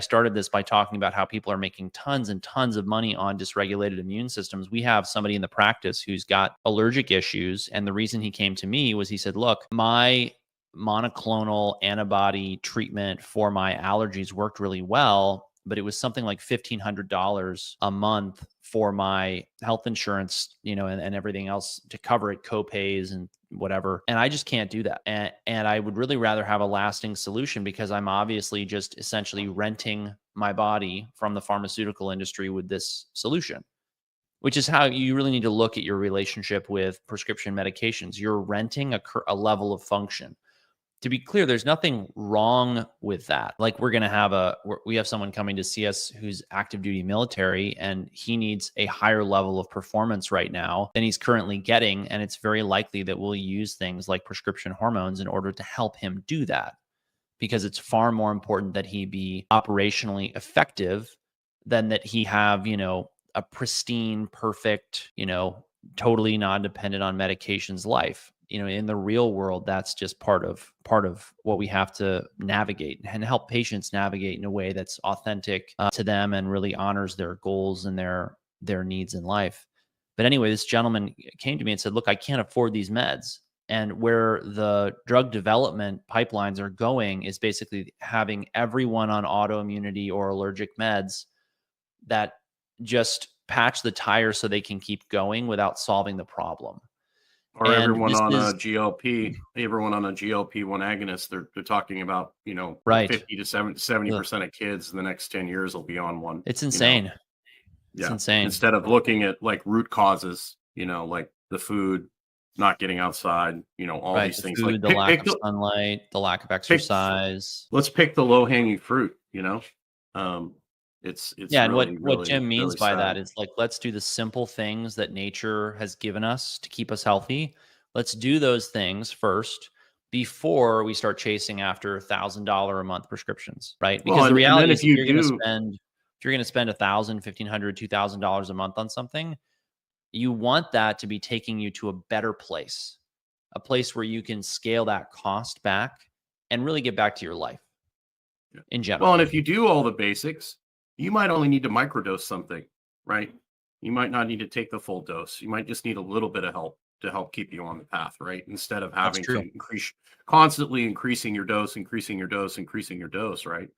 started this by talking about how people are making tons and tons of money on dysregulated immune systems. We have somebody in the practice who's got allergic issues. And the reason he came to me was he said, look, my monoclonal antibody treatment for my allergies worked really well, but it was something like $1,500 a month for my health insurance, and everything else to cover it, copays and whatever. And I just can't do that. And I would really rather have a lasting solution, because I'm obviously just essentially renting my body from the pharmaceutical industry with this solution, which is how you really need to look at your relationship with prescription medications. You're renting a level of function. To be clear, there's nothing wrong with that. Like, we have someone coming to see us who's active duty military, and he needs a higher level of performance right now than he's currently getting. And it's very likely that we'll use things like prescription hormones in order to help him do that, because it's far more important that he be operationally effective than that he have, a pristine, perfect, totally non-dependent on medications life. In the real world, that's just part of what we have to navigate and help patients navigate in a way that's authentic to them and really honors their goals and their needs in life. But anyway, this gentleman came to me and said, look, I can't afford these meds. And where the drug development pipelines are going is basically having everyone on autoimmunity or allergic meds that just patch the tires so they can keep going without solving the problem. Or everyone on a GLP-1 agonist, they're talking about, right, 50 to 70% of kids in the next 10 years will be on one. It's insane. It's insane. Instead of looking at like root causes, like the food, not getting outside, all these things, food, like the lack of sunlight, the lack of exercise. Let's pick the low hanging fruit, It's and really, what Jim means really by sad. that is, like, let's do the simple things that nature has given us to keep us healthy. Let's do those things first before we start chasing after $1,000 a month prescriptions, right? Because the reality is, if you're going to spend $1,000, $1,500, $2,000 a month on something, you want that to be taking you to a better place, a place where you can scale that cost back and really get back to your life in general. Well, and if you do all the basics, you might only need to microdose something, right? You might not need to take the full dose. You might just need a little bit of help to help keep you on the path, right? Instead of having to constantly increasing your dose, right?